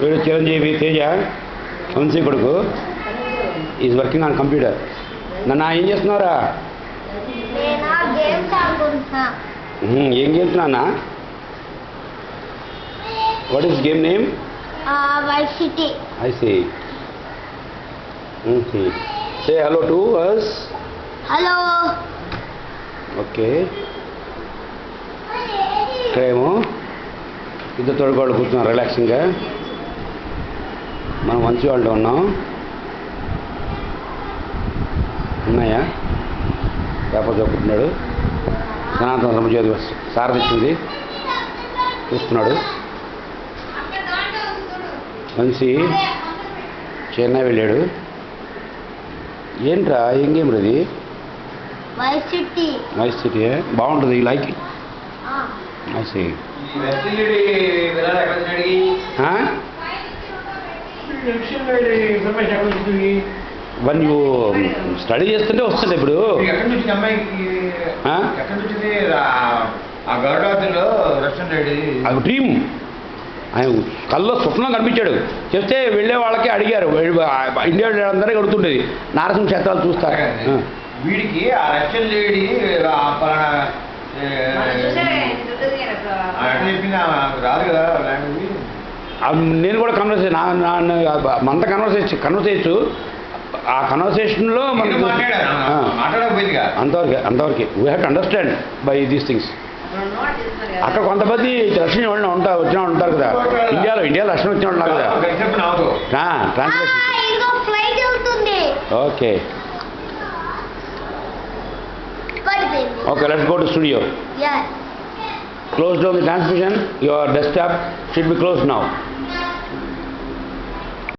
వీడు చిరంజీవి తేజ వంశీ కొడుకు is working on computer. నన్ను ఏం చేస్తున్నారా? ఏం గేమ్స్ నాన్న? What is game name? Vice city. I see. Say hello to us. Hello. Okay. ఇక్కడేమో ఇద్దరు తోడుకోళ్ళు కూర్చున్నారు రిలాక్సింగ్గా. మనం మంచి వాళ్ళు ఉన్నాం. ఉన్నాయా? పేపర్ చదువుకుంటున్నాడు. సనాతన సమజ్యోతి సార్ తెచ్చింది చూస్తున్నాడు. మనిషి చెన్నై వెళ్ళాడు. ఏంట్రా ఏం గేమ్ ఇది? Vice city. వైస్ సిటీ బాగుంటుంది. ఈ like I see. When you study చేస్తుంటే వస్తుంది. ఇప్పుడు అది డ్రీమ్. ఆయన కల్లో స్వప్నం కనిపించాడు. చెప్తే వెళ్ళే వాళ్ళకి అడిగారు, ఇండియా అందరికీ అడుగుతుండేది నారసింహ క్షేత్రాలు చూస్తారు. వీడికి ఆ రష్యన్ లేడీ రాదు కదా లాంగ్వేజ్. నేను కూడా కన్వర్సేషన్ అంత కన్వర్స్ చేయొచ్చు. ఆ కన్వర్సేషన్లో మనకి అంతవరకే we have to understand by these things. అక్కడ కొంతమంది రష్యన్ వాళ్ళు వచ్చిన ఉంటారు కదా. ఇండియాలో రష్యన్ వచ్చిన వాళ్ళు కదా. Translation. Okay okay, let's go to studio. Close down the transmission. Your desktop should be closed now.